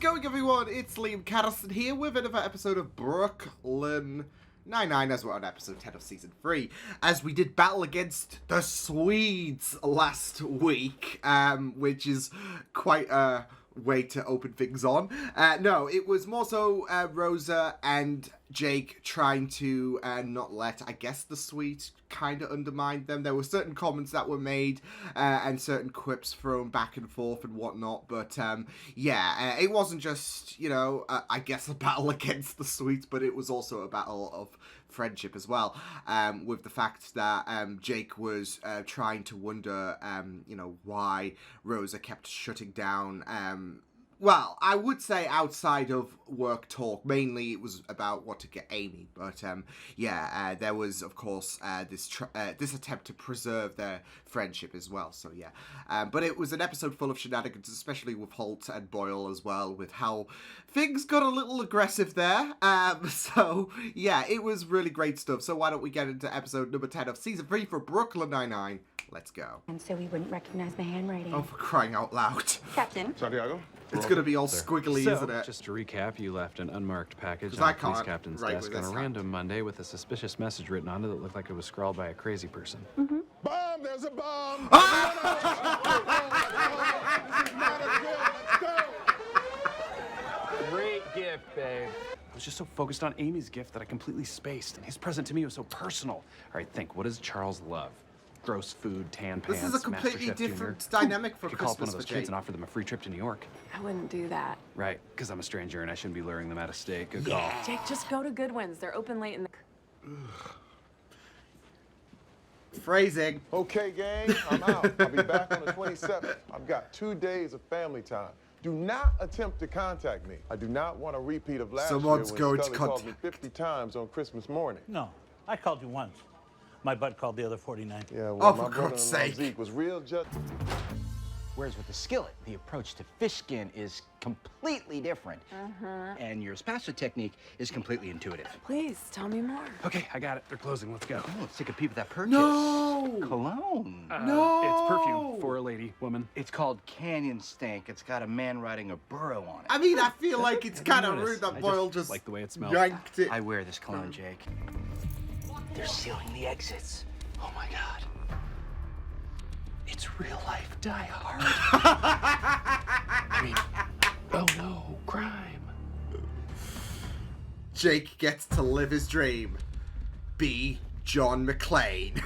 How's it going, everyone? It's Liam Caddison here with another episode of Brooklyn Nine-Nine, as we're on episode 10 of Season 3, as we did battle against the Swedes last week, which is quite a way to open things on. No, it was more so Rosa and Jake trying to not let, I guess, the Swedes kind of undermine them. There were certain comments that were made and certain quips thrown back and forth and whatnot, but yeah, it wasn't just, you know, I guess a battle against the Swedes, but it was also a battle of friendship as well, with the fact that Jake was trying to wonder, you know, why Rosa kept shutting down. Well, I would say outside of work talk, mainly it was about what to get Amy, but yeah, there was, of course, this attempt to preserve their friendship as well, so yeah. But it was an episode full of shenanigans, especially with Holt and Boyle as well, with how things got a little aggressive there. So yeah, it was really great stuff. So why don't we get into episode number 10 of Season 3 for Brooklyn Nine-Nine. Let's go. And so we wouldn't recognize my handwriting. Oh, for crying out loud. Captain. Santiago? It's going to be all squiggly, so, isn't it? Just to recap, you left an unmarked package I on the police can't captain's write desk with on a this random Monday with a suspicious message written on it that looked like it was scrawled by a crazy person. Mm-hmm. Bomb! There's a bomb! Great gift, babe. I was just so focused on Amy's gift that I completely spaced, and his present to me was so personal. All right, think, what does Charles love? Gross food, tan pants, This is a completely MasterChef different Junior. dynamic for You could call up one Christmas of those for kids Jake. and offer them a free trip to New York. I wouldn't do that. Right, because I'm a stranger and I shouldn't be luring them out of state. Good call. Jake, just go to Goodwin's. They're open late in the... Phrasing. Okay, gang, I'm out. I'll be back on the 27th. I've got 2 days of family time. Do not attempt to contact me. I do not want a repeat of last Someone's year going when to Scully called me contact. 50 times on Christmas morning. No, I called you once. My butt called the other 49. Yeah, well, Oh, my for God's brother-in-law sake. Zeke was real just... Whereas with the skillet, the approach to fish skin is completely different. And your spatula technique is completely intuitive. Please, tell me more. Okay, I got it. They're closing. Let's go. Oh, let's take a peep at that purchase. No! Cologne. No! It's perfume for a lady, woman. It's called Canyon Stank. It's got a man riding a burro on it. I mean, I feel like it's kind of noticed. rude that I Boyle just just like the way it smells. yanked it. I wear this cologne, Jake. They're sealing the exits. Oh my God. It's real life Die Hard. I mean, oh no, crime. Jake gets to live his dream. Be John McClane.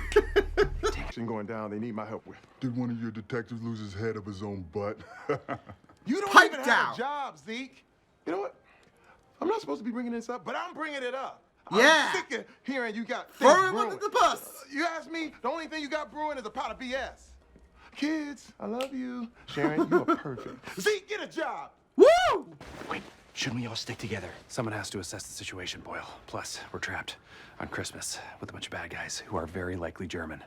Action going down they need my help with. Did one of your detectives lose his head up his own butt? You don't Pipe even down. have a job, Zeke. You know what? I'm not supposed to be bringing this up, but I'm bringing it up. Yeah. I'm sick of hearing you got things Throw him brewing. under the bus. You ask me, the only thing you got brewing is a pot of BS. Kids, I love you. Sharon, you are perfect. Zeke, get a job. Woo! Wait, shouldn't we all stick together? Someone has to assess the situation, Boyle. Plus, we're trapped on Christmas with a bunch of bad guys who are very likely German.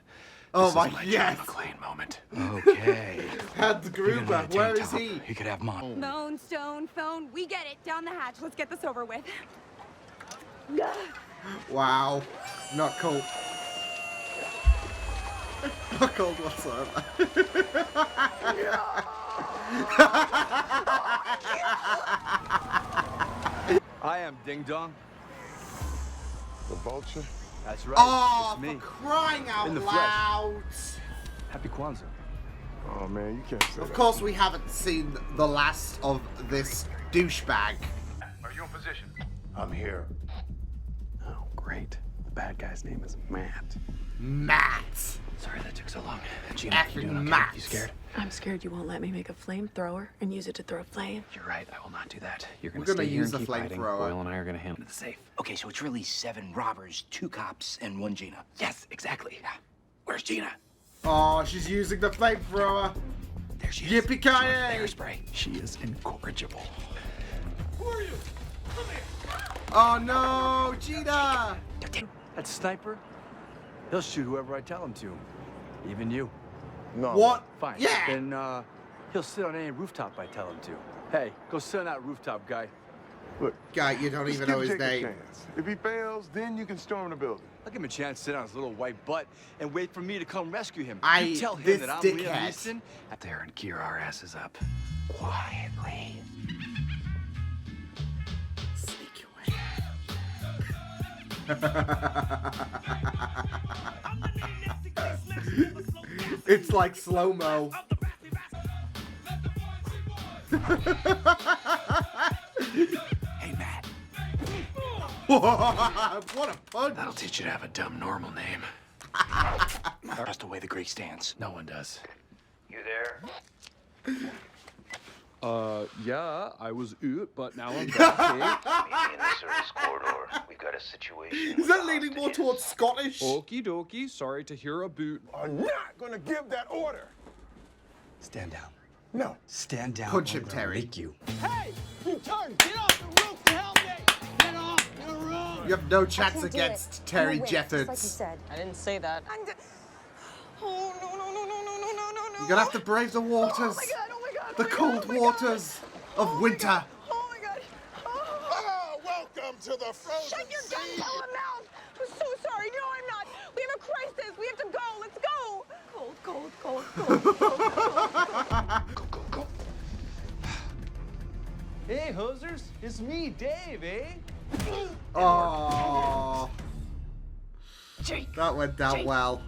Oh This my, is my yes. John McClane moment. Okay. Had the Gruber. Where is he? He could have mom. Phone, stone, phone. We get it. Down the hatch. Let's get this over with. Wow. Not cool. Not cold whatsoever. I am Ding Dong. The vulture. That's right. Oh, it's me. for crying out In the flesh. loud. Happy Kwanzaa. Oh, man, you can't say Of that. course, we haven't seen the last of this douchebag. Are you in position? I'm here. Oh, great. The bad guy's name is Matt. Matt. Sorry that took so long. Gina, Effing you doing okay? Matt. You scared? I'm scared you won't let me make a flamethrower and use it to throw a flame. You're right. I will not do that. You're We're gonna gonna stay here use and the keep hiding. flamethrower. Boyle and I are gonna handle the safe. Okay, so it's really 7 robbers, 2 cops, and 1 Gina. Yes, exactly. Where's Gina? Oh, she's using the flamethrower. There she is. Yippie Kayak. Hairspray. She is incorrigible. Oh no, Gina. That sniper, he'll shoot whoever I tell him to. Even you. No. What? Fine. Yeah. Then he'll sit on any rooftop I tell him to. Hey, go sit on that rooftop, guy. Look, Guy, you don't just even give know his Jake a name. chance. If he fails, then you can storm the building. I'll give him a chance to sit on his little white butt and wait for me to come rescue him. I- You tell him this that I'm dickhead. Liam Neeson. There and gear our asses up. Quietly. It's like slow-mo. Hey, Matt. What a punch! That'll teach you to have a dumb normal name. Just the way the Greek stands. No one does. You there? Yeah, I was out, but now I'm back. Meet me in the service corridor. We've got a situation. Is that leaning more towards Scottish? Okie dokie, sorry to hear about. Are not gonna give that order. Stand down. No. Stand down. Punch or him, I'll Terry. make you. Hey! You turn! Get off the roof to help me! Get off the roof! You have no chance against Terry Jeffords. Like you said. I didn't say that. Oh, no, no, no, no, no, no, no, no, no. You're gonna have to brave the waters. Oh my god, oh my god. The cold waters of winter. Oh my god. Oh. Oh, welcome to the frozen Shut your dumb sea. yellow mouth! I'm so sorry. No, I'm not. We have a crisis. We have to go. Let's go. Cold, cold, cold, cold, cold, cold, cold. Hey, hosers, it's me, Dave, eh? Oh, Jake! that went down well.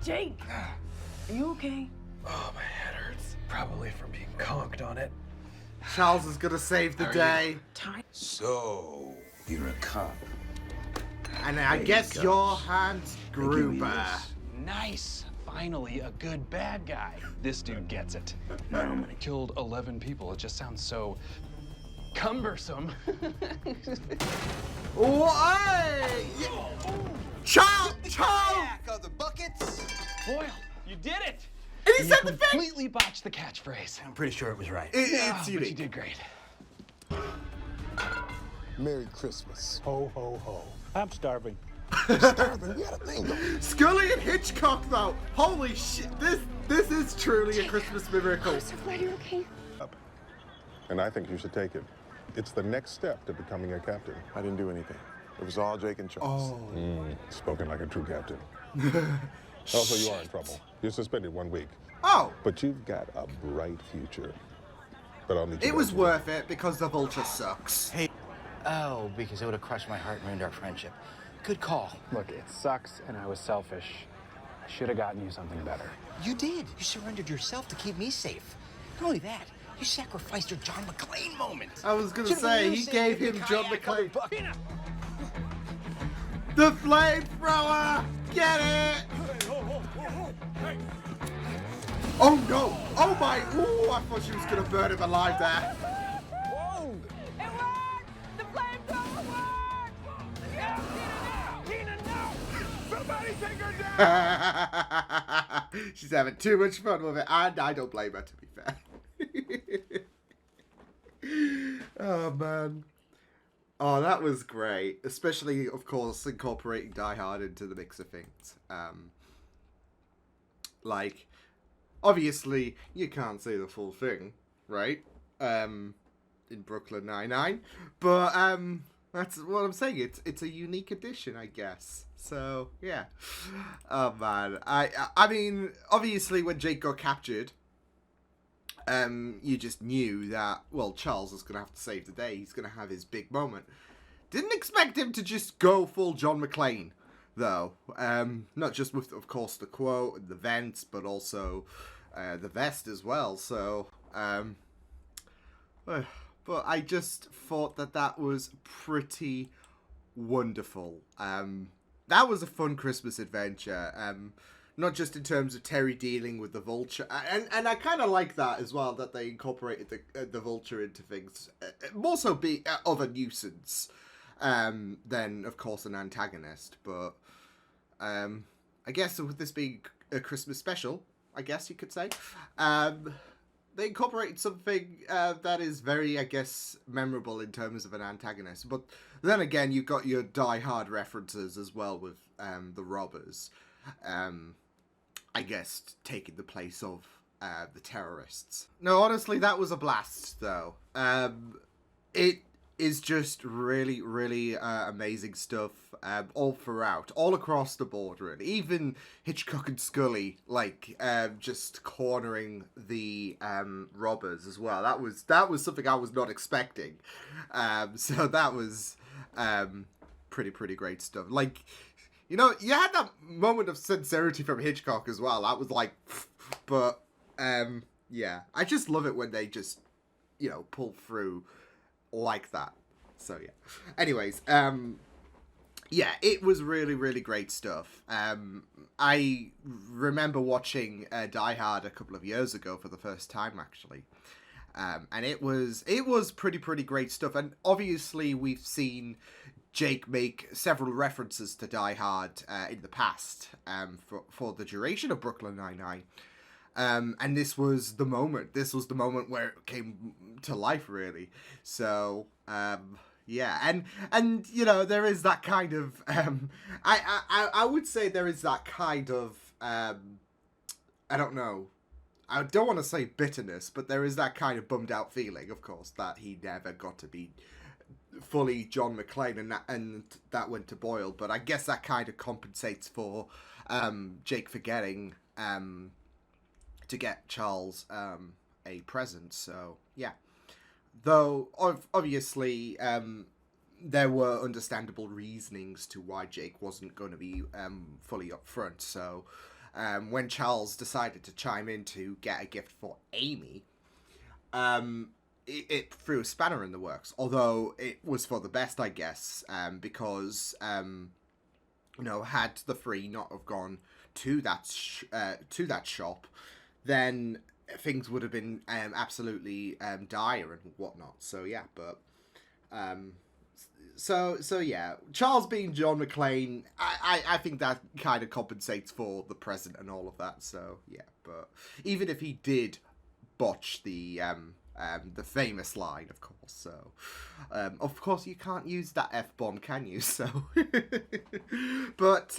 Jake! Are you okay? Oh, my head hurts. Probably from being conked on it. Charles is gonna save the day. Time. So, you're a cop. And I guess your Hans Gruber. Nice. Finally, a good bad guy. This dude gets it. Killed 11 people. It just sounds so cumbersome. Why? Charles! Charles! Of the buckets. Boyle, you did it. And he You said the thing! completely botched the catchphrase. I'm pretty sure it was right. Yeah, It's but you unique. did great. Merry Christmas. Ho, ho, ho. I'm starving. Starving, we had a thing going. Scully and Hitchcock, though. Holy shit! This is truly a Christmas miracle. So glad you're okay. And I think you should take it. It's the next step to becoming a captain. I didn't do anything. It was all Jake and Charles. Spoken like a true captain. Also, you are in trouble. You're suspended 1 week. Oh, But you've got a bright future. But I'll need you it to was do worth it because the vulture sucks. Hey. Oh, because it would have crushed my heart and ruined our friendship. Good call. Look, it sucks, and I was selfish. I should have gotten you something better. You did. You surrendered yourself to keep me safe. Not only that, you sacrificed your John McClane moment. I was gonna Should've been say, you he saving gave Yippie him John Kayak McClane. bucket. The flamethrower! Get it! Oh no! Oh my! Ooh, I thought she was gonna burn him alive there. It worked! The flamethrower worked! Yeah, Tina, no! Somebody take her down! She's having too much fun with it, and I don't blame her, to be fair. Oh man. Oh, that was great. Especially, of course, incorporating Die Hard into the mix of things. Like, obviously, you can't say the full thing, right? In Brooklyn Nine-Nine. But, that's what I'm saying. It's a unique edition, I guess. So, yeah. Oh, man. I mean, obviously, when Jake got captured, you just knew that, well, Charles is going to have to save the day. He's going to have his big moment. Didn't expect him to just go full John McClane, though. Not just with, of course, the quote and the vents, but also the vest as well. So, but I just thought that was pretty wonderful. That was a fun Christmas adventure. Not just in terms of Terry dealing with the vulture, and I kind of like that as well, that they incorporated the vulture into things, more so be of a nuisance than, of course, an antagonist. But I guess with this being a Christmas special, I guess you could say, they incorporated something that is very, I guess, memorable in terms of an antagonist. But then again, you've got your Die Hard references as well with the robbers. I guess taking the place of the terrorists. No, honestly, that was a blast, though. It is just really, really amazing stuff all throughout, all across the board, really. Even Hitchcock and Scully, like, just cornering the robbers as well. That was something I was not expecting. So that was pretty great stuff. Like, you know, you had that moment of sincerity from Hitchcock as well. That was like, but yeah, I just love it when they just, you know, pull through like that. So yeah. Anyways, yeah, it was really great stuff. I remember watching Die Hard a couple of years ago for the first time, actually. And it was pretty great stuff. And obviously we've seen Jake make several references to Die Hard in the past for the duration of Brooklyn Nine-Nine. And this was the moment. This was the moment where it came to life, really. So, yeah, and you know, there is that kind of I would say there is that kind of I don't know. I don't want to say bitterness, but there is that kind of bummed out feeling, of course, that he never got to be fully John McClane, and that went to Boyle. But I guess that kind of compensates for Jake forgetting to get Charles a present. So yeah, though obviously there were understandable reasonings to why Jake wasn't going to be fully upfront. So when Charles decided to chime in to get a gift for Amy, it threw a spanner in the works. Although it was for the best, I guess, because you know, had the three not have gone to that shop, then things would have been absolutely dire and whatnot. So yeah, but so yeah, Charles being John McClane, I think that kind of compensates for the present and all of that. So yeah, but even if he did botch the famous line, of course. So of course you can't use that F-bomb, can you? So but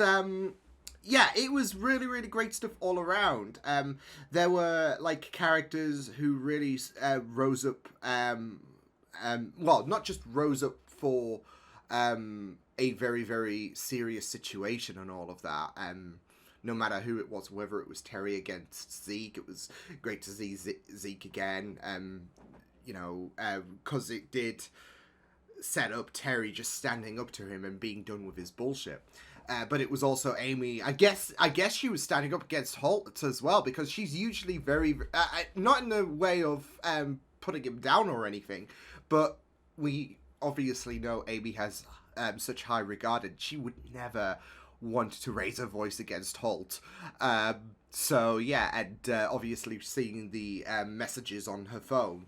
yeah, it was really great stuff all around. There were like characters who really rose up. Well, not just rose up for a very serious situation and all of that. No matter who it was, whether it was Terry against Zeke, it was great to see Zeke again. You know, because it did set up Terry just standing up to him and being done with his bullshit. But it was also Amy. I guess she was standing up against Holt as well, because she's usually very not in the way of putting him down or anything, but we obviously know Amy has such high regard, and she would never want to raise her voice against Holt. So yeah, and obviously seeing the messages on her phone.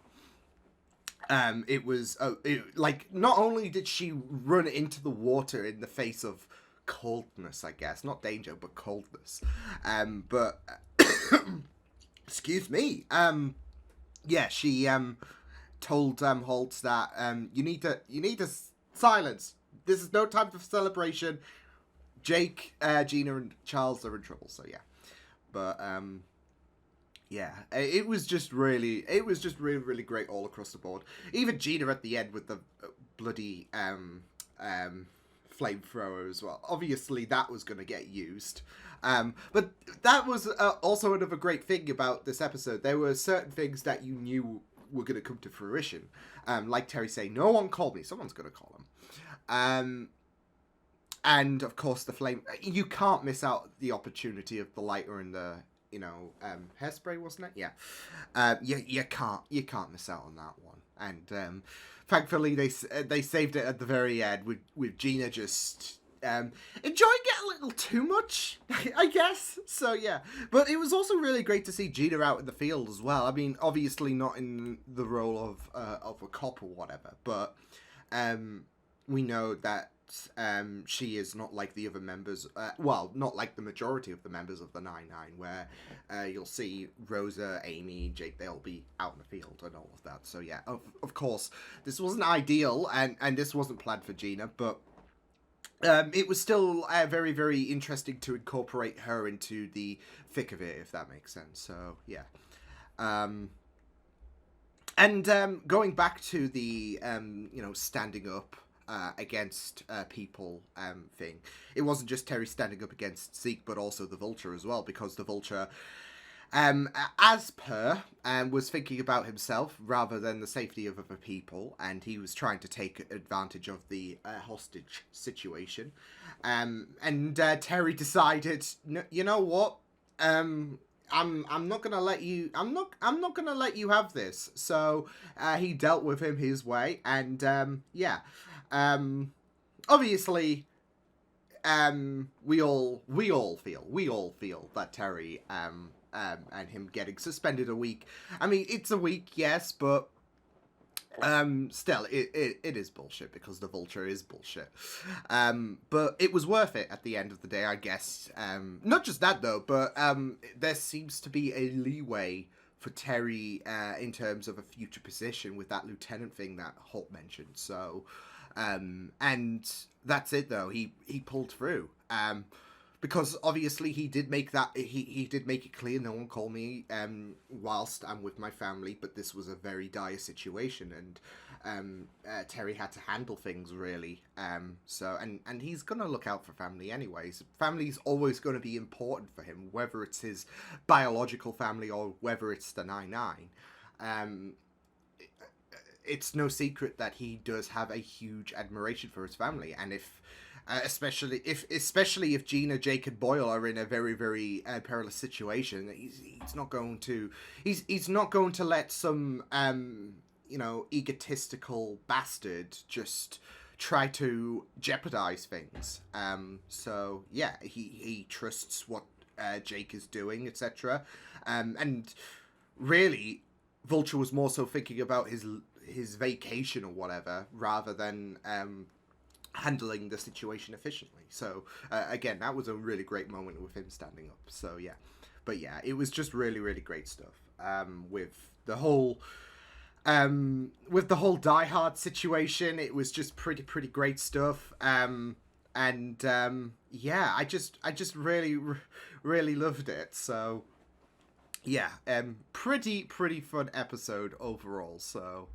It was like, not only did she run into the water in the face of coldness, I guess, not danger, but coldness. But excuse me. Yeah, she told Holt that you need to silence. This is no time for celebration. Jake, Gina, and Charles are in trouble. So yeah, but yeah, it was just really great all across the board. Even Gina at the end with the bloody flamethrower as well. Obviously, that was going to get used. But that was also another great thing about this episode. There were certain things that you knew were going to come to fruition. Like Terry saying, no one called me. Someone's going to call him. And, of course, the flame... You can't miss out the opportunity of the lighter and the, you know, hairspray, wasn't it? Yeah. You can't miss out on that one. And thankfully, they saved it at the very end with Gina just enjoying it a little too much, I guess. So, yeah. But it was also really great to see Gina out in the field as well. I mean, obviously not in the role of a cop or whatever, but we know that she is not like the other members, well, not like the majority of the members of the 9-9, where you'll see Rosa, Amy, Jake, they'll be out in the field and all of that. So yeah, of course, this wasn't ideal, and this wasn't planned for Gina, but it was still very, very interesting to incorporate her into the thick of it, if that makes sense. So yeah. And going back to the, you know, standing up against people thing. It wasn't just Terry standing up against Zeke, but also the Vulture as well, because the Vulture As per, was thinking about himself rather than the safety of other people, and he was trying to take advantage of the hostage situation. And Terry decided, you know what? I'm not gonna let you. I'm not gonna let you have this. So he dealt with him his way, and obviously. We all feel that Terry and him getting suspended a week. I mean, it's a week, yes, but still, it is bullshit because the Vulture is bullshit. But it was worth it at the end of the day, I guess. Not just that though, but there seems to be a leeway for Terry in terms of a future position with that lieutenant thing that Holt mentioned. So. And that's it though. He pulled through. Because obviously he did make that he did make it clear no one call me whilst I'm with my family, but this was a very dire situation, and Terry had to handle things really. So and he's gonna look out for family anyways. Family's always gonna be important for him, whether it's his biological family or whether it's the 9-9. It's no secret that he does have a huge admiration for his family, and if especially if Gina, Jake, and Boyle are in a very, very perilous situation, he's not going to let some egotistical bastard just try to jeopardize things. So yeah, he trusts what Jake is doing, etc. And really, Vulture was more so thinking about his vacation or whatever, rather than handling the situation efficiently. So again, that was a really great moment with him standing up. So yeah, but yeah, it was just really, really great stuff. With the whole Die Hard situation, it was just pretty great stuff. Yeah, I just really loved it. So yeah, pretty fun episode overall. So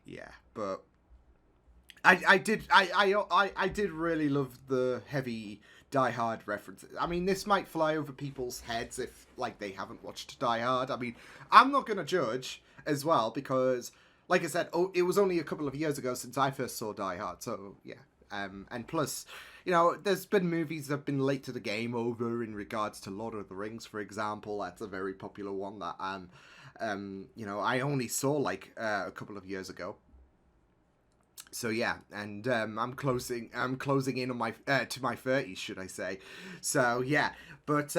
yeah, but I did really love the heavy Die Hard references. I mean, this might fly over people's heads if like they haven't watched Die Hard. I mean, I'm not gonna judge as well because, like I said, it was only a couple of years ago since I first saw Die Hard. So yeah, and plus, you know, there's been movies that have been late to the game over in regards to Lord of the Rings, for example. That's a very popular one that I only saw like a couple of years ago. So yeah, and I'm closing in on my to my 30s, should I say? So yeah, but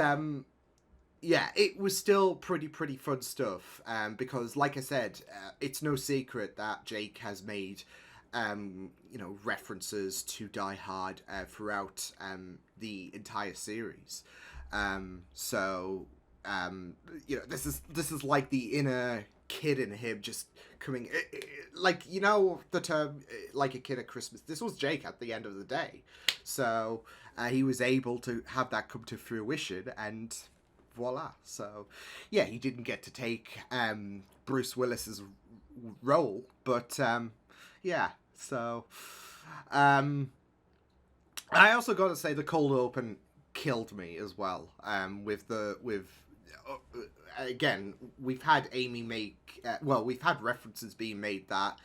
yeah, it was still pretty fun stuff. Because like I said, it's no secret that Jake has made references to Die Hard throughout the entire series. So this is like the inner kid in him just coming, like, you know, the term like a kid at Christmas. This was Jake at the end of the day. So he was able to have that come to fruition, and voila. So yeah, he didn't get to take Bruce Willis's role, but yeah. So I also got to say the cold open killed me as well. Again, we've had Amy make we've had references being made that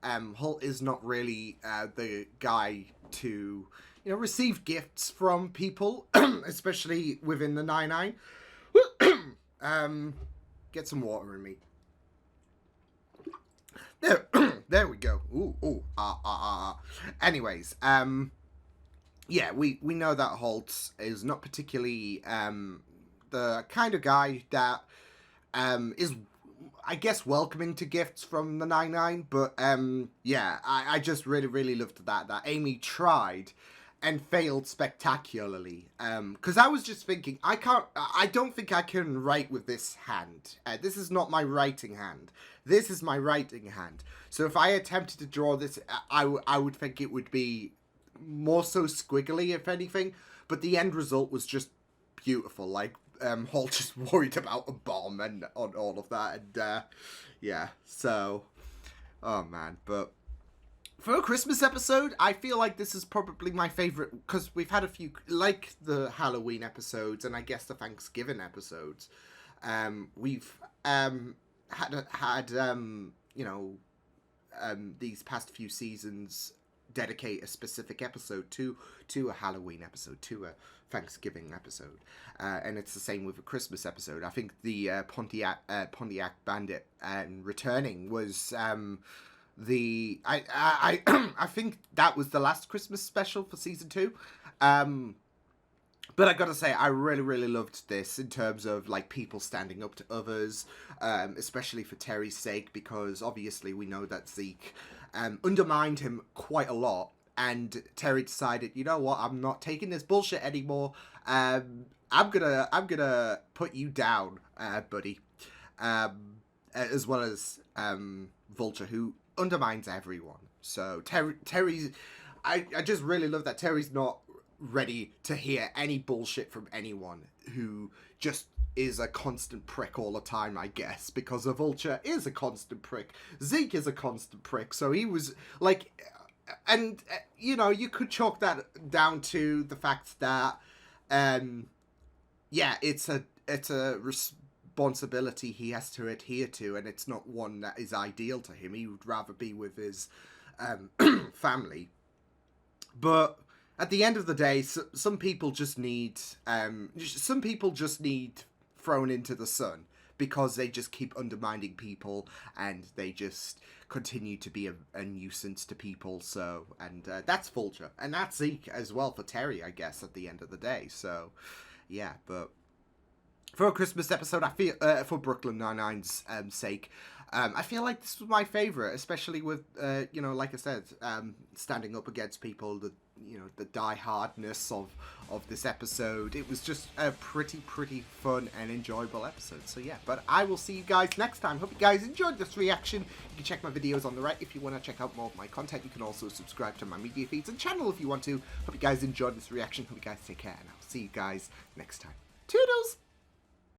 Holt is not really the guy to receive gifts from people, especially within the 9-9. Get some water in me. There we go. Ooh. Anyways, yeah, we know that Holt is not particularly the kind of guy that is, I guess, welcoming to gifts from the 9-9, but yeah, I just really loved that Amy tried and failed spectacularly. Because I was just thinking, I don't think I can write with this hand. This is not my writing hand. This is my writing hand. So if I attempted to draw this, I would think it would be more so squiggly, if anything. But the end result was just beautiful. Like, Holt just worried about a bomb and on all of that. And, yeah, so, oh man, but for a Christmas episode, I feel like this is probably my favorite, because we've had a few, like the Halloween episodes and I guess the Thanksgiving episodes. we've had you know, these past few seasons dedicate a specific episode to a Halloween episode, to a Thanksgiving episode, and it's the same with a Christmas episode. I think the Pontiac Bandit returning was the I think that was the last Christmas special for season 2. But I gotta say, I really loved this in terms of like people standing up to others, especially for Terry's sake, because obviously we know that Zeke undermined him quite a lot, and Terry decided, you know what, I'm not taking this bullshit anymore. I'm gonna put you down, buddy. As well as Vulture, who undermines everyone. So Terry's, I just really love that Terry's not ready to hear any bullshit from anyone who just is a constant prick all the time, I guess, because the Vulture is a constant prick. Zeke is a constant prick, so he was like, and you know, you could chalk that down to the fact that yeah, it's a responsibility he has to adhere to, and it's not one that is ideal to him. He would rather be with his family. But at the end of the day, some people just need thrown into the sun because they just keep undermining people and they just continue to be a nuisance to people. So, and that's Vulture, and that's Zeke as well for Terry, I guess, at the end of the day. So, yeah, but for a Christmas episode, I feel for Brooklyn Nine-Nine's sake, I feel like this was my favorite, especially with you know, like I said, standing up against people, the die-hardness of this episode. It was just a pretty fun and enjoyable episode. So yeah, but I will see you guys next time. Hope you guys enjoyed this reaction. You can check my videos on the right if you want to check out more of my content. You can also subscribe to my media feeds and channel if you want to. Hope you guys enjoyed this reaction. Hope you guys take care, and I'll see you guys next time. Toodles!